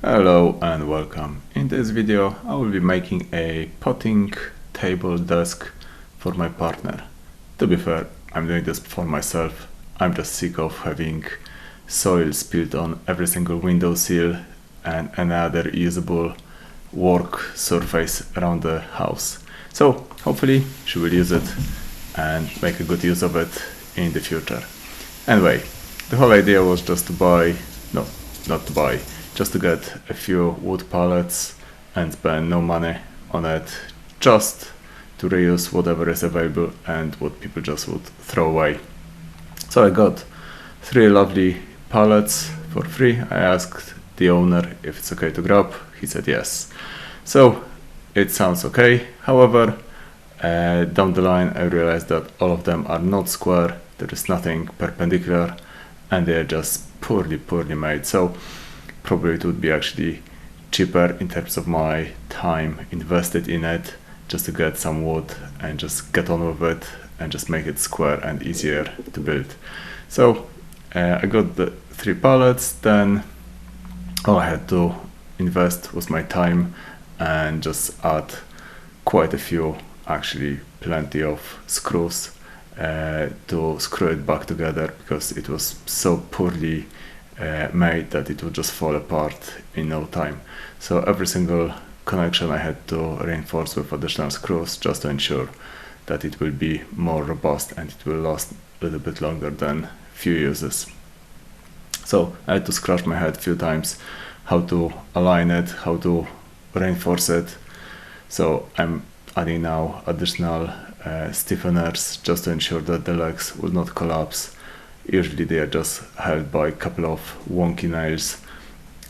Hello and welcome. In this video I will be making a potting table desk for my partner. To be fair, I'm doing this for myself. I'm just sick of having soil spilled on every single windowsill and any other usable work surface around the house. So hopefully she will use it and make a good use of it in the future. Anyway, the whole idea was just to buy, no, not to buy, just to get a few wood pallets and spend no money on it, just to reuse whatever is available and what people just would throw away. So I got 3 lovely pallets for free. I asked the owner if it's okay to grab. He said yes. So it sounds okay. However, down the line I realized that all of them are not square. There is nothing perpendicular and they are just poorly made. So probably it would be actually cheaper in terms of my time invested in it, just to get some wood and just get on with it and just make it square and easier to build. So I got the 3 pallets. Then all I had to invest was my time and just add quite a few, actually plenty of screws to screw it back together, because it was so poorly made that it would just fall apart in no time. So every single connection I had to reinforce with additional screws, just to ensure that it will be more robust and it will last a little bit longer than few uses. So I had to scratch my head a few times how to align it, how to reinforce it. So I'm adding now additional stiffeners just to ensure that the legs will not collapse. Usually they are just held by a couple of wonky nails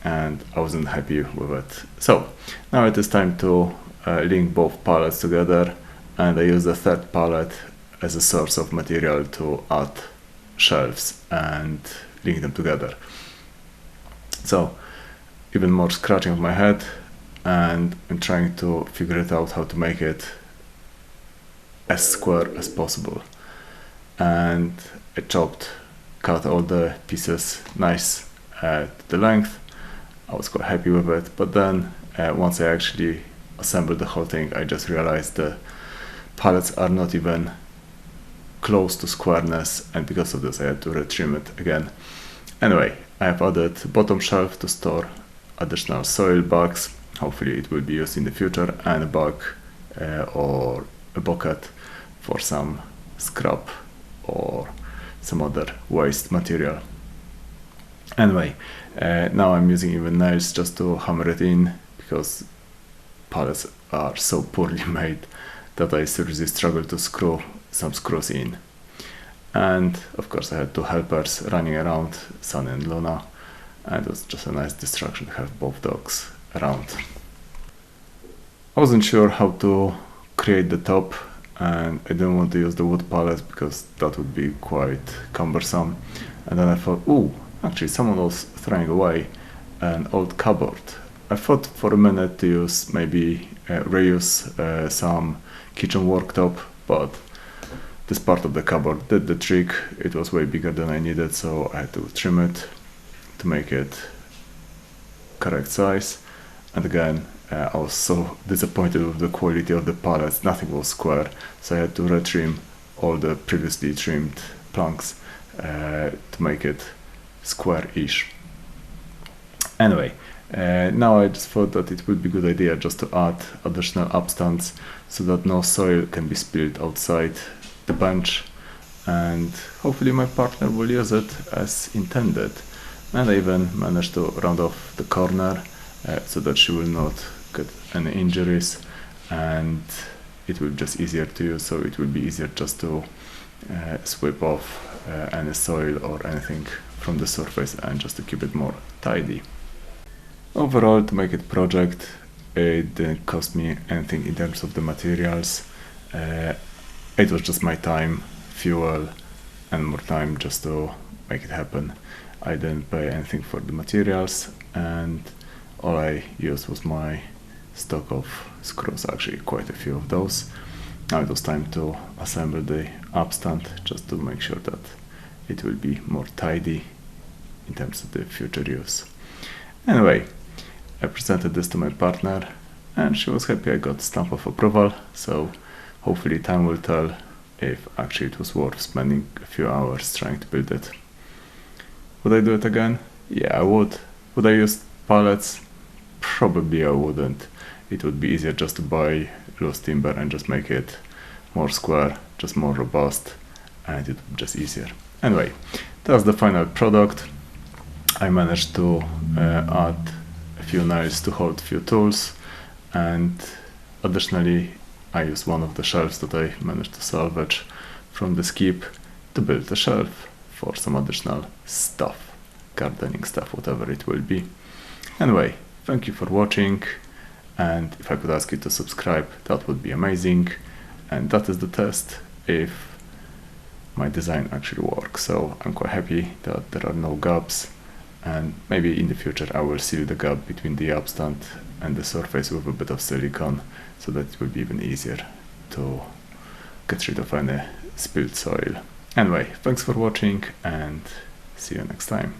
and I wasn't happy with it. So now it is time to link both pallets together, and I use the 3rd pallet as a source of material to add shelves and link them together. So even more scratching of my head, and I'm trying to figure it out how to make it as square as possible. And I cut all the pieces nice to the length. I was quite happy with it, but then once I actually assembled the whole thing, I just realized the pallets are not even close to squareness, and because of this I had to retrim it again. Anyway, I have added bottom shelf to store additional soil bags. Hopefully it will be used in the future, and a bag or a bucket for some scrap or some other waste material. Anyway, now I'm using even nails just to hammer it in, because pallets are so poorly made that I seriously struggle to screw some screws in. And of course I had 2 helpers running around, Sunny and Luna, and it was just a nice distraction to have both dogs around. I wasn't sure how to create the top, and I didn't want to use the wood pallet because that would be quite cumbersome. And then I thought, ooh, actually someone was throwing away an old cupboard. I thought for a minute to use, maybe reuse some kitchen worktop, but this part of the cupboard did the trick. It was way bigger than I needed, so I had to trim it to make it correct size. And again, I was so disappointed with the quality of the pallets. Nothing was square, so I had to retrim all the previously trimmed planks to make it square-ish. Anyway, now I just thought that it would be a good idea just to add additional upstands so that no soil can be spilled outside the bench, and hopefully my partner will use it as intended. And I even managed to round off the corner so that she will not get any injuries, and it will be just easier to use, so it will be easier just to sweep off any soil or anything from the surface and just to keep it more tidy. Overall, to make it project, it didn't cost me anything in terms of the materials. It was just my time, fuel and more time just to make it happen. I didn't pay anything for the materials, and all I used was my stock of screws, actually quite a few of those. Now it was time to assemble the upstand just to make sure that it will be more tidy in terms of the future use. Anyway, I presented this to my partner and she was happy. I got stamp of approval, so hopefully time will tell if actually it was worth spending a few hours trying to build it. Would I do it again? Yeah, I would. Would I use pallets? Probably I wouldn't. It would be easier just to buy loose timber and just make it more square, just more robust, and it would be just easier. Anyway, that's the final product. I managed to add a few nails to hold a few tools, and additionally I used one of the shelves that I managed to salvage from the skip to build a shelf for some additional stuff, gardening stuff, whatever it will be. Anyway, thank you for watching, and if I could ask you to subscribe, that would be amazing. And that is the test if my design actually works. So I'm quite happy that there are no gaps, and maybe in the future I will seal the gap between the upstand and the surface with a bit of silicone, so that it will be even easier to get rid of any spilled soil. Anyway, thanks for watching and see you next time.